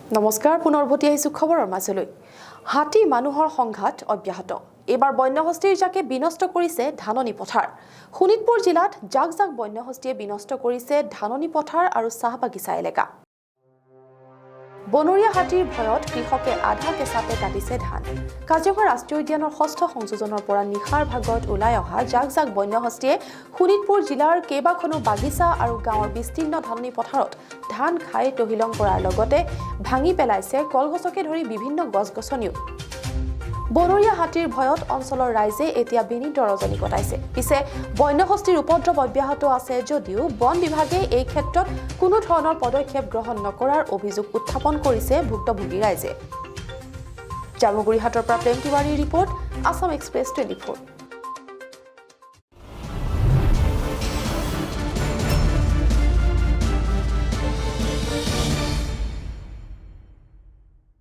নমস্কাৰ পুনৰভতি আহিছো খবৰৰ মাজলৈ হাতী মানুহৰ সংঘাত অব্যাহত এবাৰ বন্যহস্তীৰ জাকে বিনষ্ট কৰিছে ধাননি পথাৰ শোণিতপুৰ জিলাত জাক বন্যহস্তীয়ে বিনষ্ট কৰিছে ধাননি পথাৰ আৰু চাহ বাগিচা এলেকা বনৰীয়া হাতীৰ ভয়ত কৃষকে আধা কেঁচাতে কাটিছে ধান কাজিৰঙা ৰাষ্ট্ৰীয় উদ্যানৰ ষষ্ঠ সংযোজনৰ পৰা নিশাৰ ভাগত ওলাই অহা জাক বন্যহস্তীয়ে শোণিতপুৰ জিলাৰ কেইবাখনো বাগিচা আৰু গাঁৱৰ বিস্তীৰ্ণ ধাননি পথাৰত ধান খাই তহিলং কৰাৰ লগতে ভাঙি পেলাইছে কলগছকে ধৰি বিভিন্ন গছ-গছনিও বনৰীয়া হাতীৰ ভয়ত অঞ্চলৰ ৰাইজে এতিয়া বিনীত ৰজনী কটাইছে পিছে বন্যহস্তীৰ উপদ্ৰৱ অব্যাহত আছে যদিও বন বিভাগে এই ক্ষেত্ৰত কোনো ধৰণৰ পদক্ষেপ গ্ৰহণ নকৰাৰ অভিযোগ উত্থাপন কৰিছে ভুক্তভোগী ৰাইজে জামুগুৰিহাটৰ পৰা প্ৰেম তিৱাৰীৰ ৰিপৰ্ট আসাম এক্সপ্ৰেছ 24